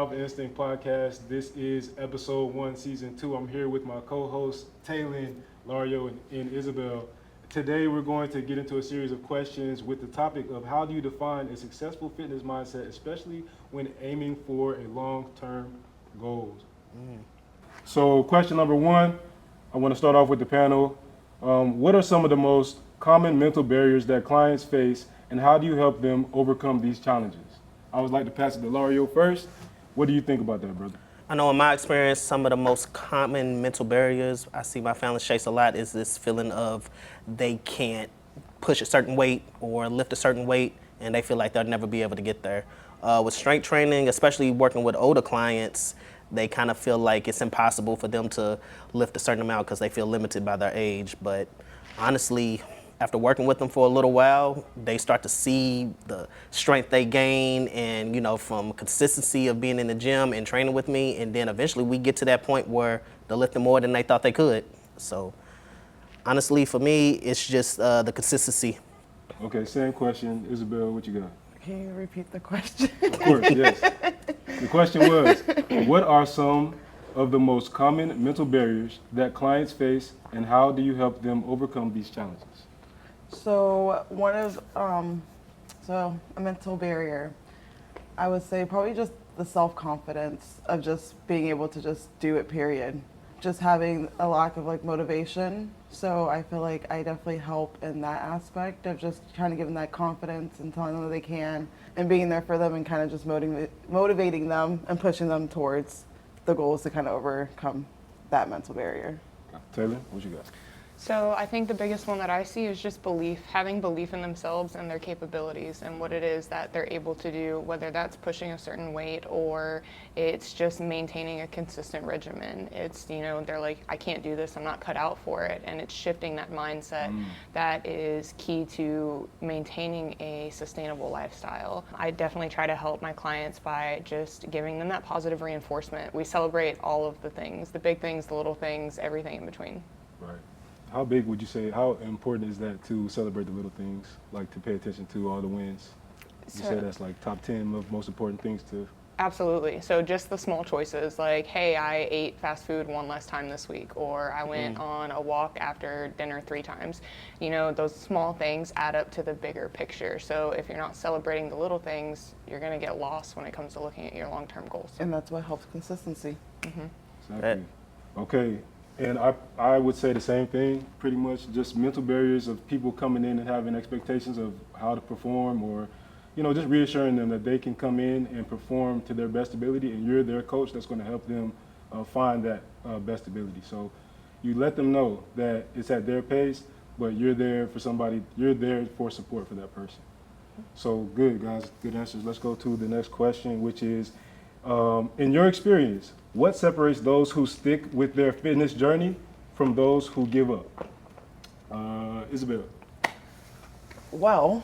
Alpha Instinct Podcast. This is episode 1, season 2. I'm here with my co-hosts, Taylin, Lario, and Isabel. Today, we're going to get into a series of questions with the topic of how do you define a successful fitness mindset, especially when aiming for a long-term goals. So question number 1, I want to start off with the panel. What are some of the most common mental barriers that clients face, and how do you help them overcome these challenges? I would like to pass it to Lario first. What do you think about that, brother? I know in my experience, some of the most common mental barriers I see my families face a lot is this feeling of they can't push a certain weight or lift a certain weight, and they feel like they'll never be able to get there. With strength training, especially working with older clients, they kind of feel like it's impossible for them to lift a certain amount because they feel limited by their age. But honestly, after working with them for a little while, they start to see the strength they gain and, from consistency of being in the gym and training with me. And then eventually we get to that point where they're lifting more than they thought they could. So honestly, for me, it's just the consistency. Okay, same question. Isabel, what you got? Can you repeat the question? Of course, yes. The question was, what are some of the most common mental barriers that clients face, and how do you help them overcome these challenges? So a mental barrier, I would say probably just the self-confidence of just being able to just do it, period. Just having a lack of motivation. So I feel like I definitely help in that aspect of just trying to give them that confidence and telling them that they can and being there for them and kind of just motivating them and pushing them towards the goals to kind of overcome that mental barrier. Taylor, what you got? So I think the biggest one that I see is just having belief in themselves and their capabilities and what it is that they're able to do, whether that's pushing a certain weight or it's just maintaining a consistent regimen. It's, they're like, I can't do this, I'm not cut out for it. And it's shifting that mindset that is key to maintaining a sustainable lifestyle. I definitely try to help my clients by just giving them that positive reinforcement. We celebrate all of the things, the big things, the little things, everything in between. Right. How big would you say, how important is that to celebrate the little things, like to pay attention to all the wins? You say that's like top 10 of most important things to... Absolutely. So just the small choices like, hey, I ate fast food one less time this week, or I went on a walk after dinner 3 times. Those small things add up to the bigger picture. So if you're not celebrating the little things, you're going to get lost when it comes to looking at your long-term goals. And that's what helps consistency. Exactly. Okay. And I would say the same thing, pretty much, just mental barriers of people coming in and having expectations of how to perform, or, just reassuring them that they can come in and perform to their best ability, and you're their coach that's going to help them find that best ability. So you let them know that it's at their pace, but you're there for support for that person. So good, guys, good answers. Let's go to the next question, which is, in your experience, what separates those who stick with their fitness journey from those who give up? Isabel. Well,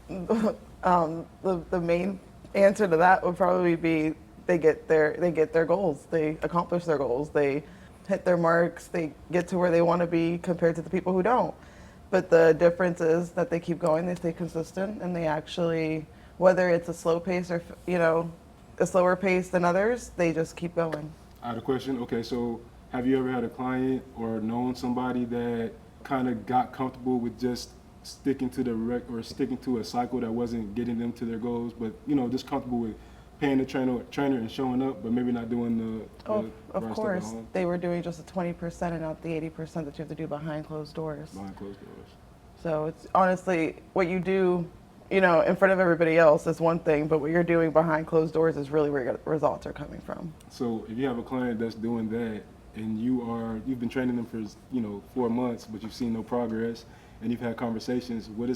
the main answer to that would probably be they get their goals, they accomplish their goals, they hit their marks, they get to where they want to be compared to the people who don't. But the difference is that they keep going, they stay consistent, and they actually, whether it's a slow pace or a slower pace than others, they just keep going. I had a question. Okay, so have you ever had a client or known somebody that kind of got comfortable with just sticking to sticking to a cycle that wasn't getting them to their goals, but just comfortable with paying the trainer and showing up, but maybe not doing the Of right stuff course, at home? they were doing just the 20% and not the 80% that you have to do behind closed doors. Behind closed doors. So it's honestly what you do, in front of everybody else is one thing, but what you're doing behind closed doors is really where your results are coming from. So if you have a client that's doing that and you've been training them for 4 months, but you've seen no progress, and you've had conversations, what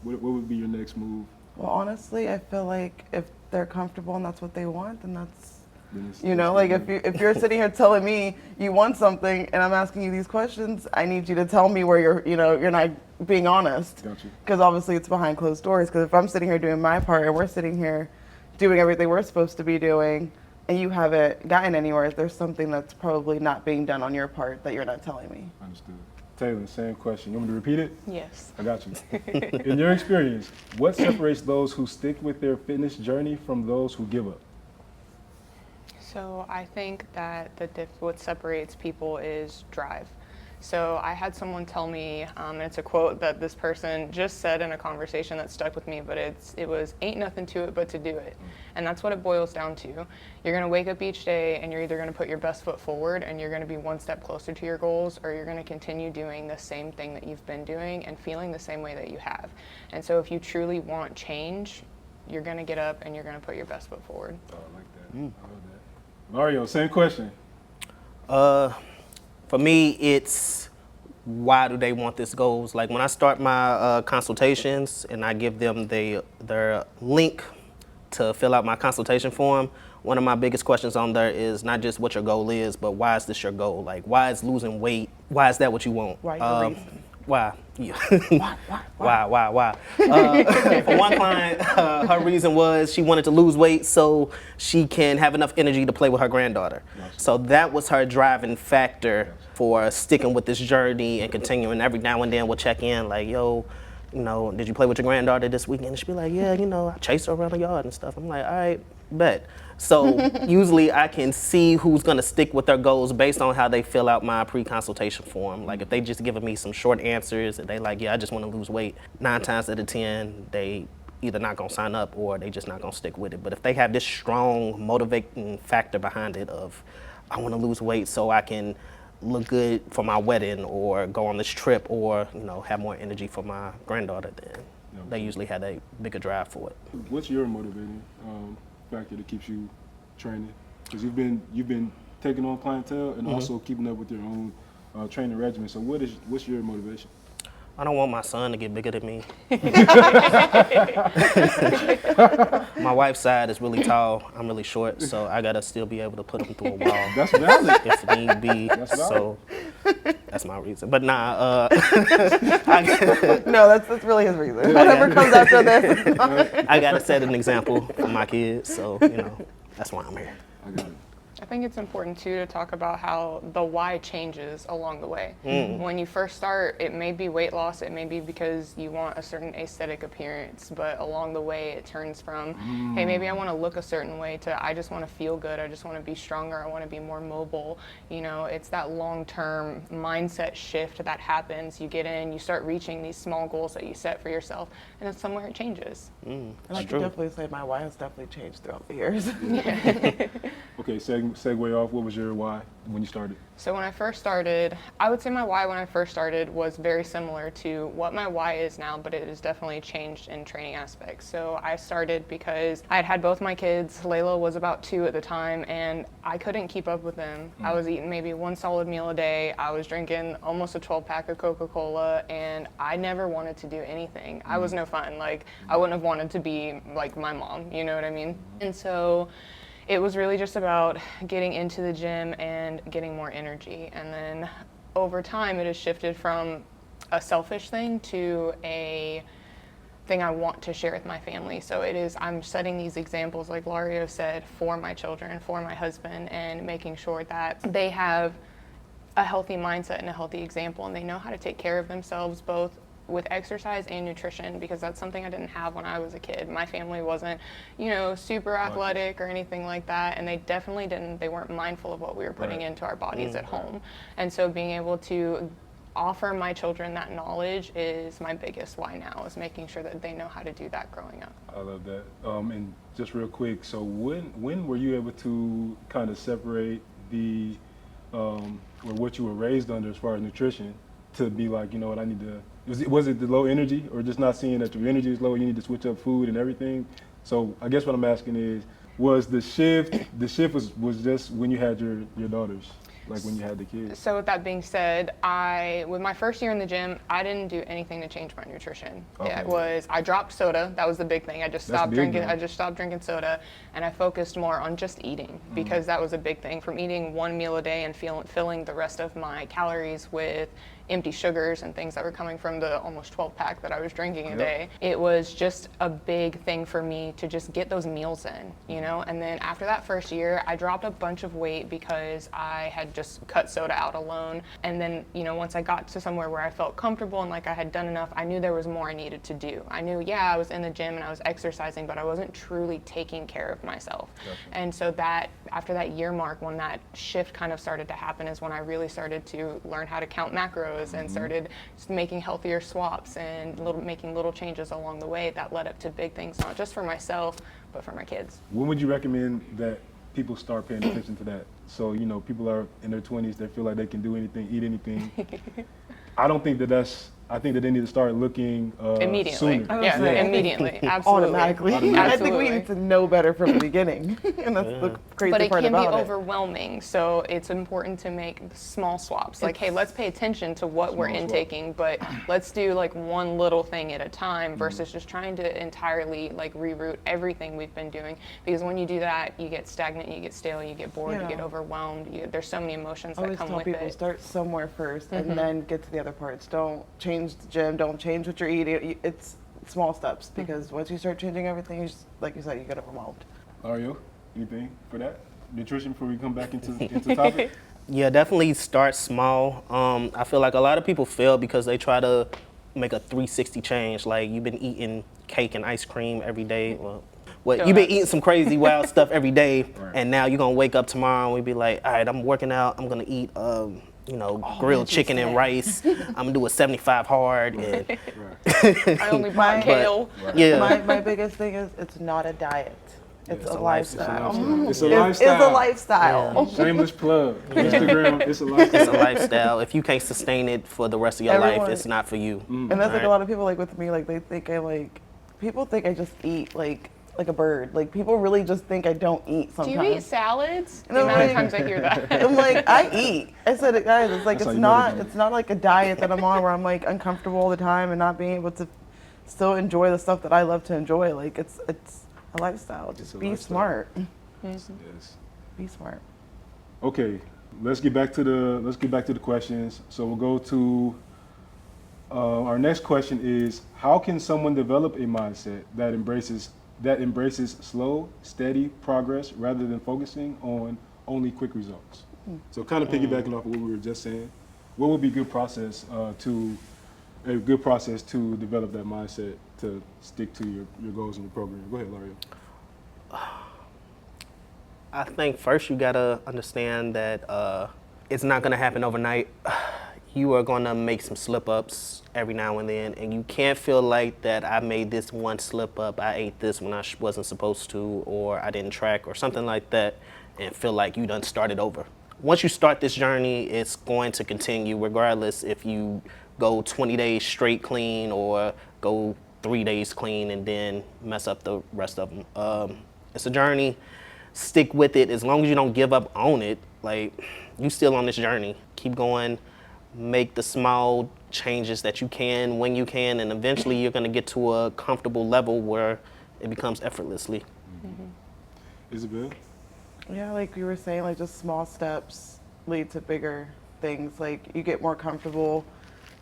would be your next move? Well, honestly, I feel like if they're comfortable and that's what they want, then that's, if you're sitting here telling me you want something and I'm asking you these questions, I need you to tell me where you're not being honest. Gotcha. Because obviously it's behind closed doors. Because if I'm sitting here doing my part and we're sitting here doing everything we're supposed to be doing, and you haven't gotten anywhere, there's something that's probably not being done on your part that you're not telling me. Understood. Taylor, same question. You want me to repeat it? Yes. I got you. In your experience, what separates those who stick with their fitness journey from those who give up? So I think that what separates people is drive. So I had someone tell me, and it's a quote that this person just said in a conversation that stuck with me, but it was, ain't nothing to it but to do it. And that's what it boils down to. You're gonna wake up each day and you're either gonna put your best foot forward and you're gonna be one step closer to your goals, or you're gonna continue doing the same thing that you've been doing and feeling the same way that you have. And so if you truly want change, you're gonna get up and you're gonna put your best foot forward. Oh, I like that. I love that. Mario, same question. For me, it's why do they want this goals? Like when I start my consultations and I give them their link to fill out my consultation form, one of my biggest questions on there is not just what your goal is, but why is this your goal? Like, why is losing weight? Why is that what you want? Why your reason? Why? Yeah. Why? For one client, her reason was she wanted to lose weight so she can have enough energy to play with her granddaughter. So that was her driving factor for sticking with this journey and continuing. Every now and then we'll check in like, yo, did you play with your granddaughter this weekend? And she'll be like, yeah, I chased her around the yard and stuff. I'm like, all right, bet. So usually I can see who's gonna stick with their goals based on how they fill out my pre-consultation form. Like if they just giving me some short answers and they like, yeah, I just wanna lose weight, 9 times out of 10, they either not gonna sign up or they just not gonna stick with it. But if they have this strong motivating factor behind it of, I wanna lose weight so I can look good for my wedding or go on this trip or, have more energy for my granddaughter, then they usually have a bigger drive for it. What's your motivating factor that keeps you training? Because you've been taking on clientele and also keeping up with your own training regimen. So what's your motivation? I don't want my son to get bigger than me. My wife's side is really tall. I'm really short, so I gotta still be able to put him through a wall. That's valid. If need be. That's valid. So that's my reason. But nah, No, that's really his reason. Whatever comes after this. I gotta set an example for my kids. So that's why I'm here. I got it. I think it's important too to talk about how the why changes along the way. When you first start, it may be weight loss, it may be because you want a certain aesthetic appearance, but along the way it turns from, hey, maybe I want to look a certain way to I just want to feel good, I just want to be stronger, I want to be more mobile. It's that long-term mindset shift that happens. You get in, you start reaching these small goals that you set for yourself, and then somewhere it changes. And I can definitely say my why has definitely changed throughout the years. Okay, segue off. What was your why when you started? So when I first started, I would say my why when I first started was very similar to what my why is now, but it has definitely changed in training aspects. So I started because I had both my kids. Layla was about 2 at the time, and I couldn't keep up with them. I was eating maybe 1 solid meal a day. I was drinking almost a 12-pack of Coca-Cola, and I never wanted to do anything. I was no fun. Like, I wouldn't have wanted to be like my mom, you know what I mean? And so it was really just about getting into the gym and getting more energy. And then over time, it has shifted from a selfish thing to a thing I want to share with my family. So I'm setting these examples, like Lario said, for my children, for my husband, and making sure that they have a healthy mindset and a healthy example, and they know how to take care of themselves, both with exercise and nutrition, because that's something I didn't have when I was a kid. My family wasn't, super athletic or anything like that, and they weren't mindful of what we were putting into our bodies at home. And so being able to offer my children that knowledge is my biggest why now, is making sure that they know how to do that growing up. I love that. And just real quick, so when were you able to kind of separate or what you were raised under as far as nutrition to be like, what I need to, was it the low energy, or just not seeing that your energy is low, you need to switch up food and everything? So I guess what I'm asking is, was the shift was just when you had your daughters, like when you had the kids? So with that being said, with my first year in the gym, I didn't do anything to change my nutrition. Okay. I dropped soda. That was the big thing. I just stopped drinking. I just stopped drinking soda, and I focused more on just eating, because that was a big thing. From eating 1 meal a day and filling the rest of my calories with empty sugars and things that were coming from the almost 12-pack that I was drinking a day. It was just a big thing for me to just get those meals in, And then after that first year, I dropped a bunch of weight because I had of just cut soda out alone. And then, once I got to somewhere where I felt comfortable and like I had done enough, I knew there was more I needed to do. I knew, I was in the gym and I was exercising, but I wasn't truly taking care of myself. Gotcha. And so that, after that year mark, when that shift kind of started to happen, is when I really started to learn how to count macros and started just making healthier swaps and making little changes along the way that led up to big things, not just for myself, but for my kids. When would you recommend that people start paying attention to that? So, people are in their 20s, they feel like they can do anything, eat anything. I don't think I think that they need to start looking immediately. Sooner. Yeah, immediately, absolutely. Automatically. I think we need to know better from the beginning, and that's the crazy part about it. But it can be overwhelming, so it's important to make small swaps. Like, hey, let's pay attention to what we're intaking, but let's do like one little thing at a time versus just trying to entirely like reroute everything we've been doing. Because when you do that, you get stagnant, you get stale, you get bored, you get overwhelmed. There's so many emotions that come with it. I always tell people, start somewhere first and then get to the other parts. Don't change the gym, don't change what you're eating. It's small steps, because once you start changing everything, like you said, you get overwhelmed. Ario, anything for that? Nutrition before we come back into topic? Yeah, definitely start small. I feel like a lot of people fail because they try to make a 360 change. Like, you've been eating cake and ice cream every day. Well, you've been eating some crazy wild stuff every day, and now you're gonna wake up tomorrow and we be like, all right, I'm working out, I'm gonna eat grilled chicken and rice. I'm gonna do a 75 hard. And I only buy kale. Yeah. My biggest thing is it's not a diet. It's a lifestyle. It's a lifestyle. It's a lifestyle. Yeah. Shameless plug. Instagram, it's a lifestyle. It's a lifestyle. If you can't sustain it for the rest of your life, it's not for you. And that's like a lot of people like with me, like they think people think I just eat like a bird. Like, people really just think I don't eat sometimes. Do you eat salads? The amount of times I hear that. I'm like, I eat. I said it, guys, it's like, it's not like a diet that I'm on where I'm like uncomfortable all the time and not being able to still enjoy the stuff that I love to enjoy. Like, it's a lifestyle. Just be smart. Yes. Be smart. Okay, let's get back to the questions. So we'll go to our next question is, how can someone develop a mindset that embraces slow, steady progress rather than focusing on only quick results? So kind of piggybacking off of what we were just saying, what would be a good process to develop that mindset to stick to your goals in your program? Go ahead, Lario. I think first you gotta understand that it's not gonna happen overnight. You are gonna make some slip ups every now and then, and you can't feel like that I made this one slip up, I ate this when I wasn't supposed to, or I didn't track or something like that, and feel like you done started over. Once you start this journey, it's going to continue regardless if you go 20 days straight clean or go 3 days clean and then mess up the rest of them. It's a journey. Stick with it. As long as you don't give up on it, like, you still on this journey. Keep going. Make the small changes that you can when you can, and eventually you're going to get to a comfortable level where it becomes effortlessly. Isabel? Yeah, like we were saying, like, just small steps lead to bigger things. Like, you get more comfortable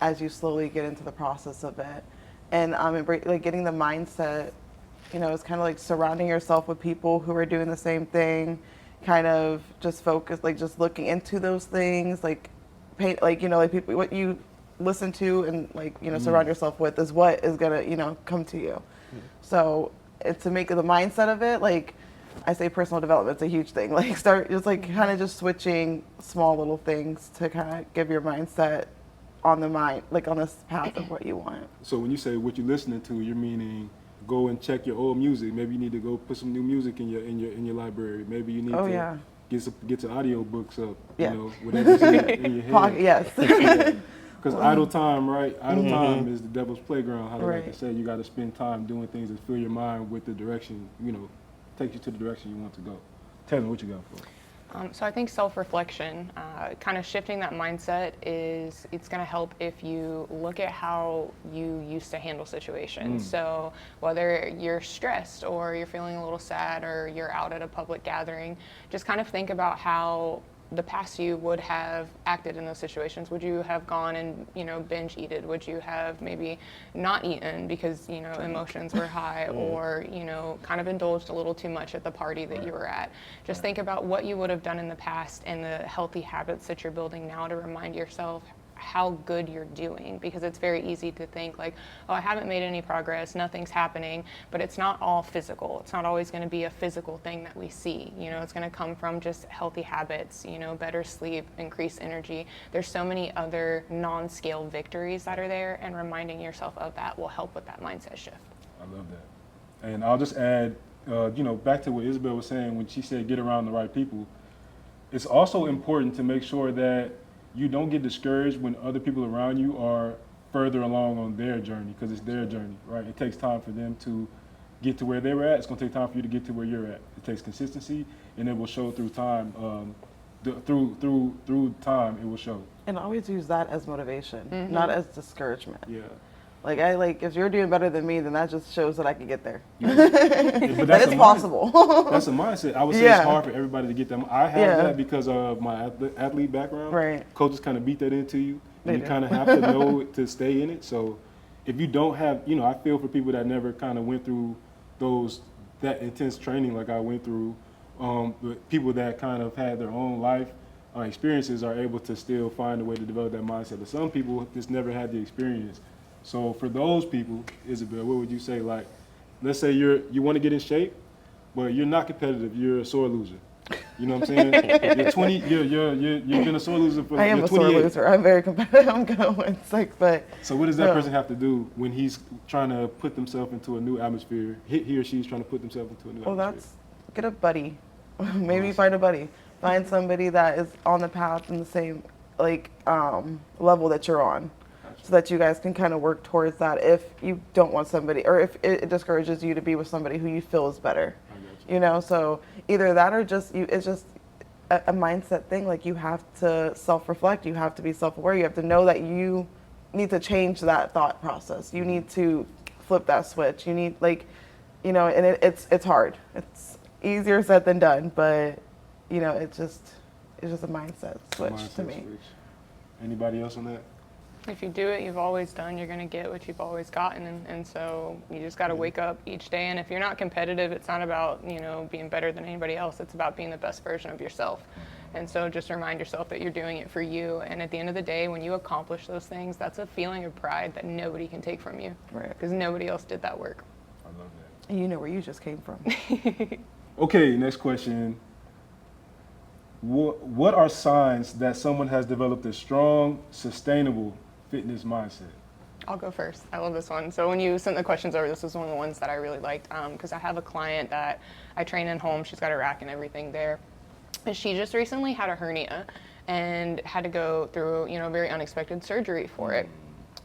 as you slowly get into the process of it. And like getting the mindset, it's kind of like surrounding yourself with people who are doing the same thing, kind of just focus, like just looking into those things, like like people, what you listen to and surround yourself with is what is gonna, come to you. So it's to make the mindset of it, like I say personal development's a huge thing. Like, start just like kind of just switching small little things to kind of give your mindset on the mind, like on this path of what you want. So when you say what you're listening to, you're meaning go and check your old music. Maybe you need to go put some new music in your library. Maybe you need to get your audio books up. Whatever's in your head. Yes. Because idle time, right? Idle time is the devil's playground. How they like to say, you got to spend time doing things that fill your mind with the direction, take you to the direction you want to go. Tell me what you got for it. So I think self-reflection, kind of shifting that mindset it's going to help if you look at how you used to handle situations. So whether you're stressed or you're feeling a little sad or you're out at a public gathering, just kind of think about how the past you would have acted in those situations? Would you have gone and, binge eaten? Would you have maybe not eaten because, emotions were high, or, kind of indulged a little too much at the party that you were at? Just think about what you would have done in the past and the healthy habits that you're building now to remind yourself how good you're doing, because it's very easy to think like, oh, I haven't made any progress, nothing's happening, but it's not all physical. It's not always going to be a physical thing that we see. It's going to come from just healthy habits, better sleep, increased energy. There's so many other non-scale victories that are there, and reminding yourself of that will help with that mindset shift. I love that. And I'll just add, back to what Isabel was saying when she said get around the right people. It's also important to make sure that you don't get discouraged when other people around you are further along on their journey, because it's their journey, right? It takes time for them to get to where they were at. It's going to take time for you to get to where you're at. It takes consistency, and it will show through time. Through time, it will show. And always use that as motivation, not as discouragement. Yeah. If you're doing better than me, then that just shows that I can get there. But That it's possible. That's a mindset. I would say it's hard for everybody to get them. I have that because of my athlete background. Right. Coaches kind of beat that into you, and you do. kind of have to know to stay in it. So if you don't have, I feel for people that never kind of went through that intense training like I went through. But people that kind of had their own life experiences are able to still find a way to develop that mindset. But some people just never had the experience. So for those people, Isabel, what would you say? Like, let's say you want to get in shape, but you're not competitive. You're a sore loser. You know what I'm saying? You're 20. You've been a sore loser for. I am you're a sore 28. loser. I'm very competitive. I'm gonna win six, but. So what does that person have to do when he's trying to put themselves into a new atmosphere? He or she's trying to put themselves into a new atmosphere. Get a buddy. Maybe find a buddy. Find somebody that is on the path in the same level that you're on. So that you guys can kind of work towards that if you don't want somebody, or if it discourages you to be with somebody who you feel is better. So either that or it's just a mindset thing. Like, you have to self-reflect, you have to be self-aware, you have to know that you need to change that thought process. You need to flip that switch. You need and it's hard. It's easier said than done, but it's just a mindset switch to me. Anybody else on that? If you do it, you've always done, you're going to get what you've always gotten. And so you just got to wake up each day. And if you're not competitive, it's not about, being better than anybody else. It's about being the best version of yourself. And so just remind yourself that you're doing it for you. And at the end of the day, when you accomplish those things, that's a feeling of pride that nobody can take from you. Right. Because nobody else did that work. I love that. And you know where you just came from. Okay, next question. What are signs that someone has developed a strong, sustainable fitness mindset? I'll go first. I love this one. So when you sent the questions over, this was one of the ones that I really liked, because I have a client that I train in home. She's got a rack and everything there. And she just recently had a hernia and had to go through, a very unexpected surgery for it.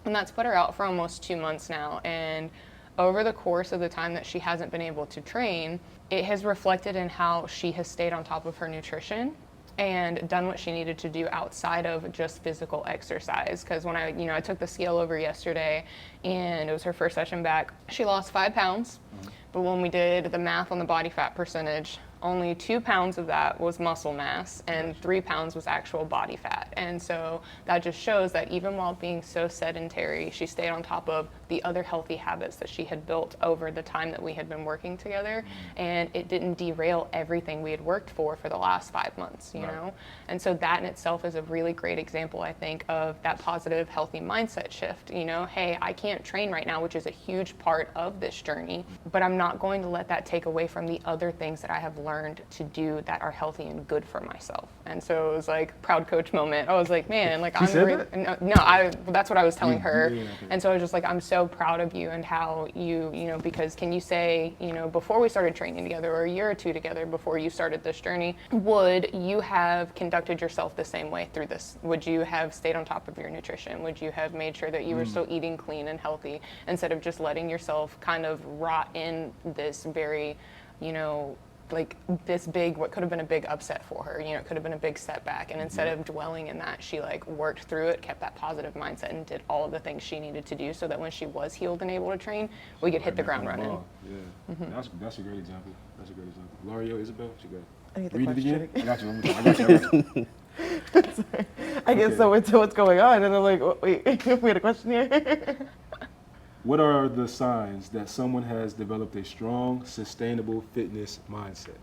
And that's put her out for almost 2 months now. And over the course of the time that she hasn't been able to train, it has reflected in how she has stayed on top of her nutrition and done what she needed to do outside of just physical exercise. Because when I took the scale over yesterday, and it was her first session back, she lost 5 pounds. But when we did the math on the body fat percentage, only 2 pounds of that was muscle mass and 3 pounds was actual body fat. And so that just shows that even while being so sedentary, she stayed on top of the other healthy habits that she had built over the time that we had been working together. And it didn't derail everything we had worked for the last 5 months, you know? And so that in itself is a really great example, I think, of that positive, healthy mindset shift. Hey, I can't train right now, which is a huge part of this journey, but I'm not going to let that take away from the other things that I have learned to do that are healthy and good for myself. And so it was like proud coach moment. I was like, man, I'm really, that's what I was telling her. Yeah, okay. And so I was just like, I'm so proud of you and how because can you say, before we started training together, or a year or two together before you started this journey, would you have conducted yourself the same way through this? Would you have stayed on top of your nutrition? Would you have made sure that you were still eating clean and healthy instead of just letting yourself kind of rot in this very, this big, what could have been a big upset for her, it could have been a big setback. And instead of dwelling in that, she worked through it, kept that positive mindset, and did all of the things she needed to do so that when she was healed and able to train, we could hit the ground running. Yeah, that's a great example. That's a great example. Lario, Isabel, what you got? I need the Read it question again. I got you. I got you. Sorry. I get Okay. so into what's going on, and I'm like, wait, we had a question here. What are the signs that someone has developed a strong, sustainable fitness mindset?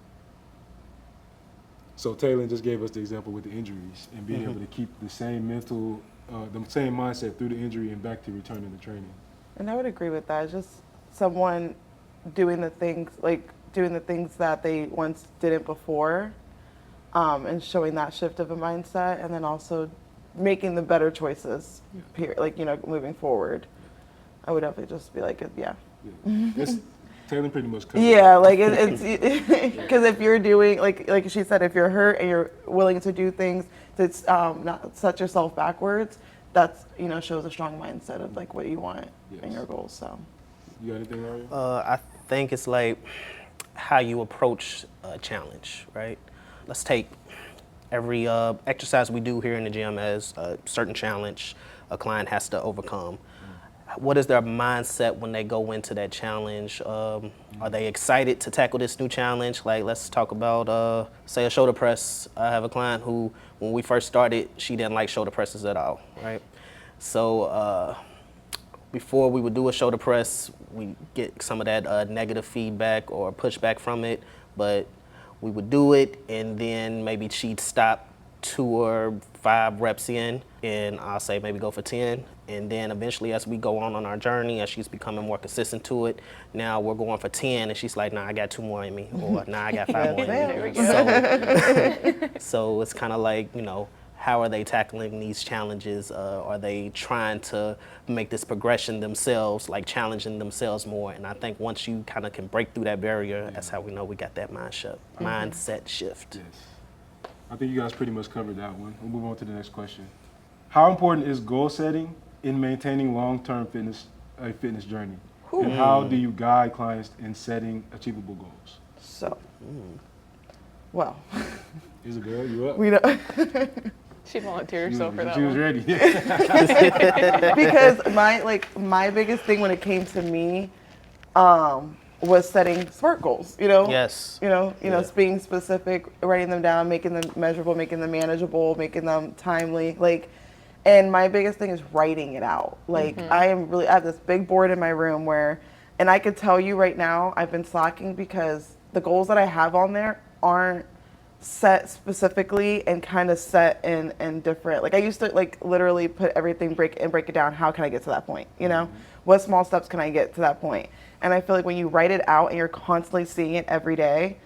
So Taylor just gave us the example with the injuries and being able to keep the same the same mindset through the injury and back to returning to training. And I would agree with that. It's just someone doing the things that they once didn't before, and showing that shift of a mindset, and then also making the better choices, moving forward. I would definitely just be like, yeah. Taylor pretty much covered Yeah, it. like it's because if you're doing like she said, if you're hurt and you're willing to do things that's not set yourself backwards, that's shows a strong mindset of like what you want and your goals. So You got anything, Mario? I think it's like how you approach a challenge, right? Let's take every exercise we do here in the gym as a certain challenge a client has to overcome. What is their mindset when they go into that challenge? Are they excited to tackle this new challenge? Like, let's talk about, say, a shoulder press. I have a client who, when we first started, she didn't like shoulder presses at all, right? So before we would do a shoulder press, we get some of that negative feedback or pushback from it, but we would do it, and then maybe she'd stop 2 or 5 reps in, and I'll say maybe go for 10. And then eventually, as we go on our journey, as she's becoming more consistent to it, now we're going for 10, and she's like, nah, I got 2 more in me, or nah, I got 5 more in me. So it's kind of like, how are they tackling these challenges? Are they trying to make this progression themselves, like challenging themselves more? And I think once you kind of can break through that barrier, that's how we know we got that mindset shift. Yes. I think you guys pretty much covered that one. We'll move on to the next question. How important is goal setting in maintaining long-term fitness journey? And how do you guide clients in setting achievable goals? So, well, Isabel, you up? we know. She volunteered herself for that She was one. ready. Because my biggest thing when it came to me was setting SMART goals. Yes. Being specific, writing them down, making them measurable, making them manageable, making them timely. And my biggest thing is writing it out. I have this big board in my room and I could tell you right now I've been slacking because the goals that I have on there aren't set specifically and kind of set in different, I used to literally put everything, break it down. How can I get to that point? What small steps can I get to that point? And I feel like when you write it out and you're constantly seeing it every day,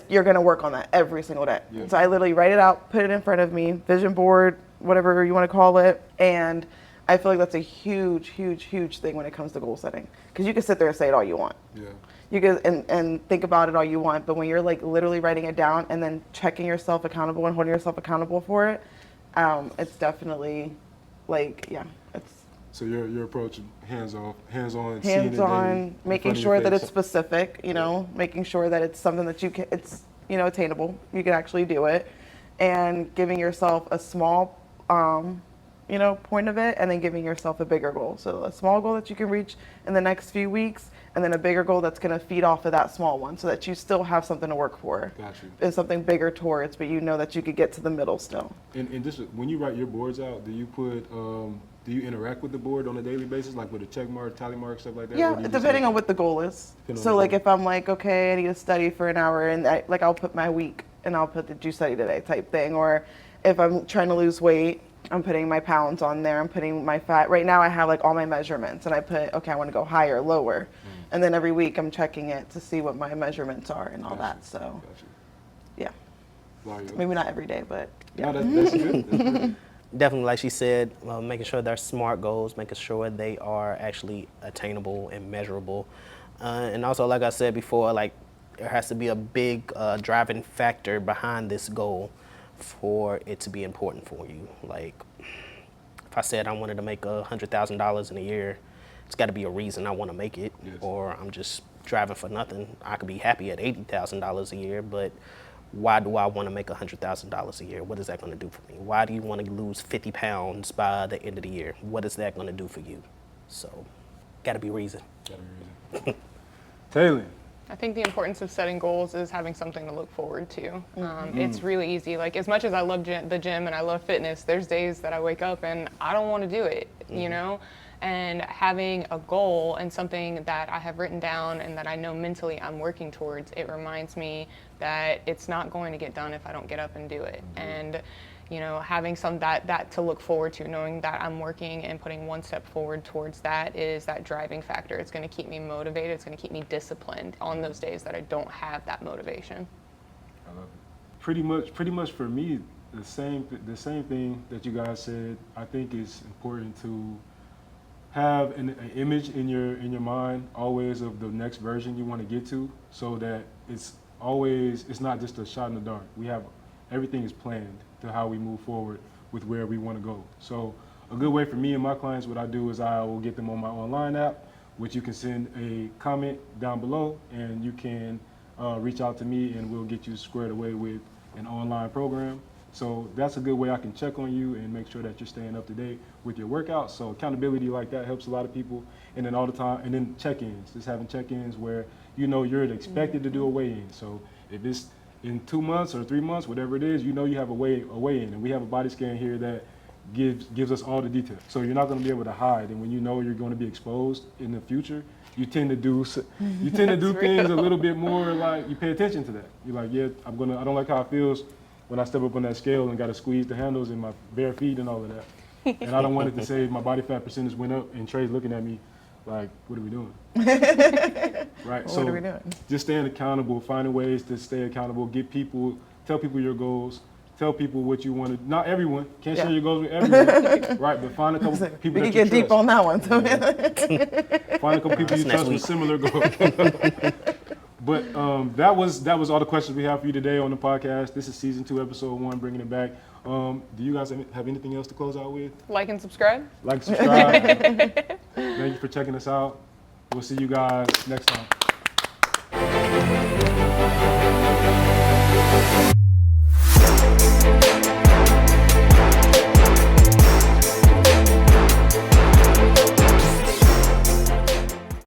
you're going to work on that every single day. Yeah. So I literally write it out, put it in front of me, vision board, whatever you want to call it. And I feel like that's a huge, huge, huge thing when it comes to goal setting. Because you can sit there and say it all you want. Yeah. You can and think about it all you want, but when you're literally writing it down and then checking yourself accountable and holding yourself accountable for it, it's definitely it's So your approach, hands-on, seeing it daily hands-on, in making front of sure your that face. it's specific, making sure that it's something that it's attainable, you can actually do it, and giving yourself a small point of it, and then giving yourself a bigger goal. So a small goal that you can reach in the next few weeks, and then a bigger goal that's going to feed off of that small one, so that you still have something to work for. Got you. And something bigger towards, but you know that you could get to the middle still. And just when you write your boards out, do you put do you interact with the board on a daily basis, like with a check mark, tally mark, stuff like that? Yeah, Or do you just depending like- on what the goal is. Depending on So the like goal. if I'm like, okay, I need to study for an hour, and I'll put my week, and I'll put did you study today type thing. Or if I'm trying to lose weight, I'm putting my pounds on there. I'm putting my fat. Right now I have all my measurements, and I put, okay, I want to go higher, lower. And then every week I'm checking it to see what my measurements are and all that. So Got you. yeah, Mario. maybe not every day, but yeah. No, that's good. That's good. Definitely, like she said, making sure they're SMART goals, making sure they are actually attainable and measurable. And also, like I said before, there has to be a big driving factor behind this goal for it to be important for you. Like, if I said I wanted to make $100,000 in a year, it's got to be a reason I want to make it, Yes. or I'm just driving for nothing. I could be happy at $80,000 a year, but why do I want to make $100,000 a year? What is that going to do for me? Why do you want to lose 50 pounds by the end of the year? What is that going to do for you? So, got to be reason. Gotta be reason. Taylor, I think the importance of setting goals is having something to look forward to. It's really easy. Like, as much as I love the gym and I love fitness, there's days that I wake up and I don't want to do it, you know? And having a goal and something that I have written down and that I know mentally I'm working towards, it reminds me that it's not going to get done if I don't get up and do it. And you know, having that to look forward to, knowing that I'm working and putting one step forward towards that is that driving factor. It's going to keep me motivated. It's going to keep me disciplined on those days that I don't have that motivation. I love it. Pretty much for me, the same thing that you guys said. I think it's important to have an image in your mind always of the next version you want to get to, so that it's not just a shot in the dark. Everything is planned to how we move forward with where we want to go. So a good way for me and my clients, what I do is I will get them on my online app, which you can send a comment down below, and you can reach out to me and we'll get you squared away with an online program. So that's a good way I can check on you and make sure that you're staying up to date with your workouts. So accountability like that helps a lot of people. And then all the time, and then check-ins, just having check-ins where you know you're expected to do a weigh-in. So if it's in 2 months or 3 months, whatever it is, you know you have a weigh-in, and we have a body scan here that gives us all the details. So you're not going to be able to hide, and when you know you're going to be exposed in the future, you tend to do things a little bit more like you pay attention to that. You're like, yeah, I don't like how it feels when I step up on that scale and got to squeeze the handles in my bare feet and all of that. And I don't want it to say my body fat percentage went up, and Trey's looking at me like, what are we doing? Right. What are we doing? Just staying accountable, finding ways to stay accountable, tell people your goals, tell people what you want to. Not everyone, can't share your goals with everyone, right? But find a couple people we that can you get deep trust. on that one. So Find a couple people you trust with similar goals. But that was all the questions we have for you today on the podcast. This is season 2, episode 1, bringing it back. Do you guys have anything else to close out with? Like and subscribe. Like, subscribe. Thank you for checking us out. We'll see you guys next time.